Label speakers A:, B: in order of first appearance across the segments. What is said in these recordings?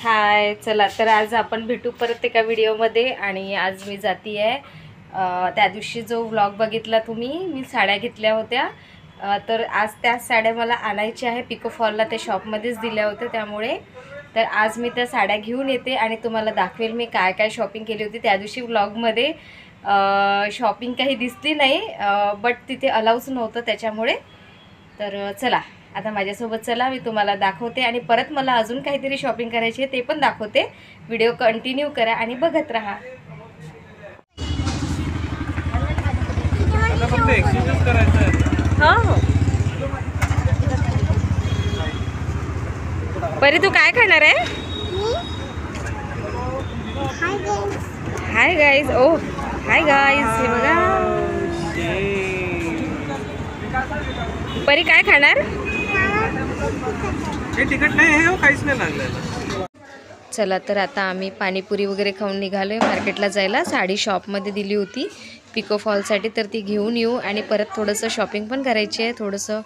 A: हाय, चला तर आज आपण भेटू परत एका व्हिडिओमध्ये. आणि आज मी जाती आहे त्या दिवशी जो व्लॉग बघितला तुम्ही, मी साड्या घेतल्या होत्या. तर आज त्याच साड्या मला आणायच्या आहे. पिको फॉलला त्या शॉपमध्येच दिल्या होत्या, त्यामुळे तर आज मी त्या साड्या घेऊन येते आणि तुम्हाला दाखवेल मी काय काय शॉपिंग केली होती. त्या दिवशी व्लॉगमध्ये शॉपिंग काही दिसली नाही, बट तिथे अलाउच नव्हतं त्याच्यामुळे. तर चला आता माझ्यासोबत चला, मी तुम्हाला दाखवते आणि परत मला अजून काहीतरी शॉपिंग करायची आहे ते पण दाखवते. व्हिडिओ कंटिन्यू करा आणि बघत राहा. हो परी, तू काय खाणार आहे? Hi guys. ओ हाय गाईज, हे बघा परी काय खाणार?
B: तिकट नाही आहे हो, काहीच नाही लागलेलं.
A: चला तर आता आम्ही पाणीपुरी वगैरे खाऊन निघालोय मार्केटला जायला. साडी शॉपमध्ये दिली होती पिको फॉलसाठी, तर ती घेऊन येऊ आणि परत थोडंसं शॉपिंग पण करायची आहे. थोडंसं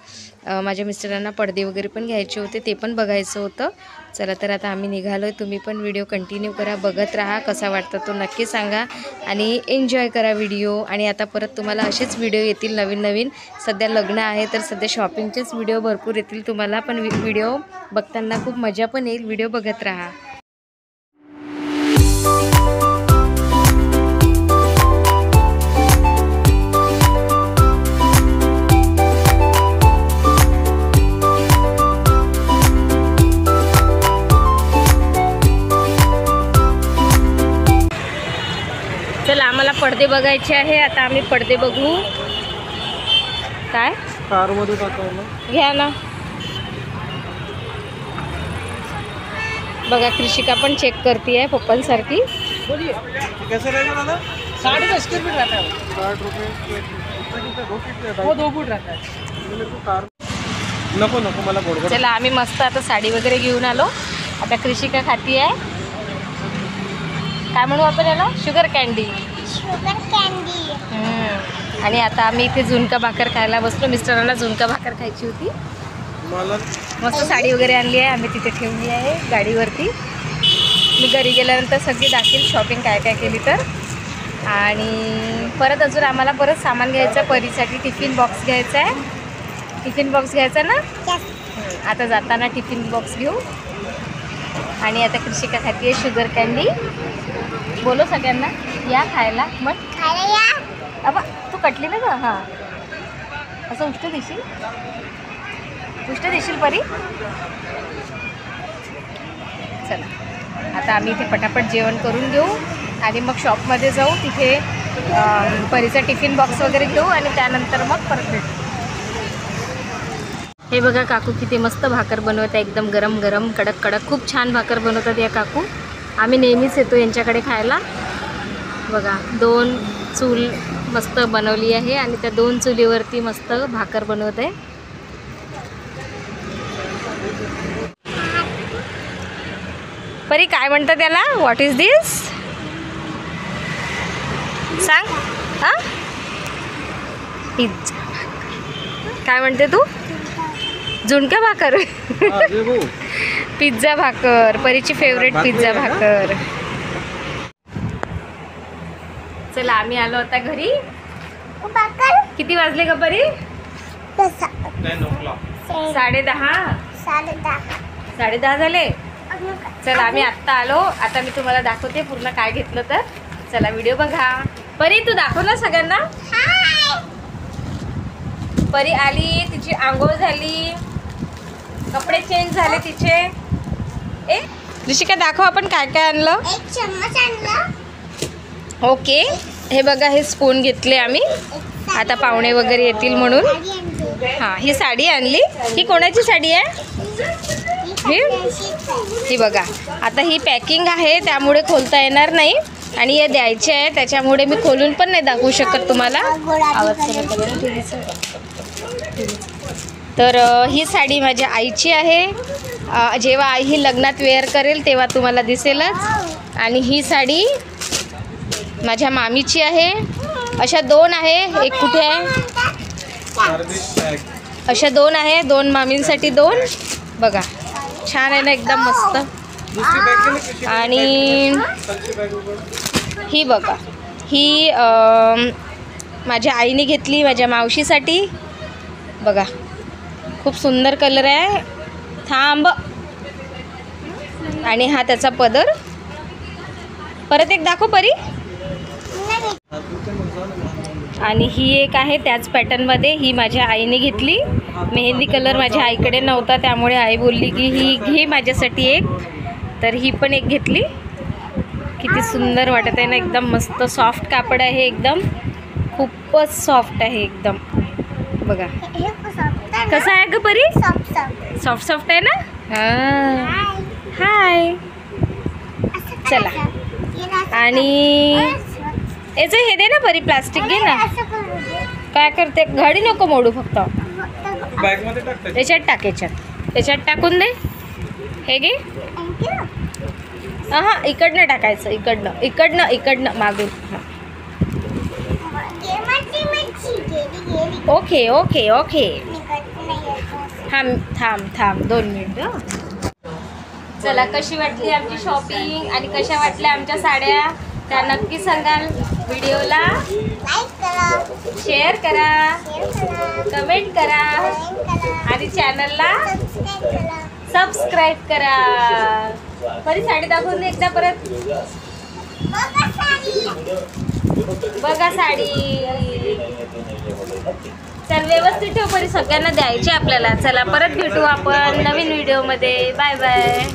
A: माझ्या मिस्टरांना पडदे वगैरे पण घ्यायचे होते, ते पण बघायचं होतं. चला तर आता आम्ही निघालोय. तुम्ही पण व्हिडिओ कंटिन्यू करा, बघत राहा. कसा वाटतं तो नक्की सांगा आणि एन्जॉय करा व्हिडिओ. आणि आता परत तुम्हाला असेच व्हिडिओ येतील नवीन नवीन. सध्या लग्न आहे तर सध्या शॉपिंगचेच व्हिडिओ भरपूर येतील तुम्हाला, पण व्हिडिओ बघताना खूप मजा पण येईल. व्हिडिओ बघत राहा. चला आम्हाला पडदे बघायचे आहे. आता आम्ही पडदे बघू. काय
B: कारमध्ये टाकवलं
A: घ्या ना. बघा कृषिका पण चेक करती आहे पप्पांसारखी.
B: कैसे रहेगा दादा?
C: 10.5 स्क्वायर फीट रहता है वो।
B: 60 रुपये 2 फीट
C: वो 2 फुट रहता है।
B: नको नको मला गोड.
A: चला आम्ही मस्त आता साडी वगैरे घेऊन आलो. आता कृषिका खाती आहे. काय म्हणू आपण याला? Sugar candy. आणि आता आम्ही इथे झुणका भाकर खायला बसलो. मिस्टरांना झुणका भाकर खायची होती.
B: मला
A: मस्त साडी वगैरे आणली आहे, आम्ही तिथे ठेवली आहे गाडीवरती. मी घरी गेल्यानंतर सगळी दाखील शॉपिंग काय काय केली तर. आणि परत अजून आम्हाला परत सामान घ्यायचं. परीसाठी टिफिन बॉक्स घ्यायचा आहे. टिफिन बॉक्स घ्यायचा ना. आता जाताना टिफिन बॉक्स घेऊ. आणि आता कृषिका खाती आहे शुगर कँडी. बोलो सगळ्यांना या खायला. मग खायला या. अबा तू कटली ना गं. हां असं उष्ट देशील परी. चला आता आम्ही इथे पटापट जेवण करून घेऊ आणि मग शॉपमध्ये जाऊ. तिथे परीचा टिफिन बॉक्स वगैरे घेऊ आणि त्यानंतर मग परत भेटू. हे बघा काकू किती मस्त भाकर बनवत आहे. एकदम गरम गरम कडक कडक खूप छान भाकर बनवतात या काकू. आम्ही नेहमीच येतो यांच्याकडे खायला. बघा 2 चूल मस्त बनवली आहे आणि त्या 2 चुलीवरती मस्त भाकर बनवत आहे. परी काय म्हणतात त्याला? व्हॉट इज दिस? सांग. हां पिझ्झा. काय म्हणते तू? झुणका भाकर. पिझ्झा भाकर, परीची फेवरेट पिझ्झा भाकर. चला आम्ही आलो आता घरी. किती वाजले का परी? 10:30 झाले. चला आम्ही आत्ता आलो. आता मी तुम्हाला दाखवते पूर्ण काय घेतलं तर. चला व्हिडिओ बघा. परी तू दाखव ना सगळ्यांना. परी आली, तिची आंघोळ झाली, कपडे चेंज झाले तिचे. ए ऋषिका दाखव आपण काय काय आणलं.
D: एक चम्मच आणला.
A: ओके हे बघा, हे स्पून घेतले आम्ही आता पाहुणे वगैरे येतील म्हणून. हां ही साडी आणली. ही कोणाची साडी आहे? ही बघा. आता ही पॅकिंग आहे त्यामुळे खोलता येणार नाही आणि हे द्यायचे आहे त्याच्यामुळे मी खोलून पण नाही दाखवू शकत तुम्हाला. आवाज तर ही साडी माझ्या आईची आहे. जेव्हा आई ही लग्नात वेअर करेल तेव्हा तुम्हाला दिसेलच. आणि ही साडी माझ्या मामीची आहे. अशा 2 आहे. एक कुठे आहे? अशा 2 आहे. 2 मामींसाठी 2. बघा छान आहे ना, एकदम मस्त.
B: दुसरी बॅग गेली कशी
A: आणि
B: खालची बॅग उघड.
A: ही बघा, ही माझ्या आईने घेतली माझ्या मावशीसाठी. बघा खूप सुंदर कलर आहे. थांब. आणि हा त्याचा पदर. परत एक दाखव परी. आणि ही एक आहे त्याच पॅटर्नमध्ये. ही माझ्या आईने घेतली. मेहंदी कलर माझ्या आईकडे नव्हता, त्यामुळे आई बोलली की ही घे माझ्यासाठी एक. तर ही पण एक घेतली. किती सुंदर वाटत आहे ना, एकदम मस्त सॉफ्ट कापड आहे, एकदम खूपच सॉफ्ट आहे एकदम. बघा कसं आहे ग परी. सॉफ्ट सॉफ्ट आहे ना. हां हाय. चला. आणि याचं हे दे ना परी, प्लास्टिक घे ना. काय करते, घडी नको मोडू, फक्त
B: बॅग मध्ये टाकते.
A: याच्यात टाक, याच्यात टाकून दे. हे घे. हां इकडनं टाकायचं, इकडनं मागून. हां ओके ओके ओके. थांब 2 मिनिट. चला, कशी वाटली आमची शॉपिंग आणि कशा वाटल्या आमच्या साड्या त्या नक्की सांगाल. व्हिडिओला शेअर करा, कमेंट करा आणि चॅनलला सबस्क्राईब करा. परी साडी दाखवून दे एकदा परत. बघा साडी. चल व्यवस्थित ठेव परी, सगळ्यांना द्यायची आपल्याला. चला परत भेटू आपण नवीन व्हिडिओमध्ये. Bye bye.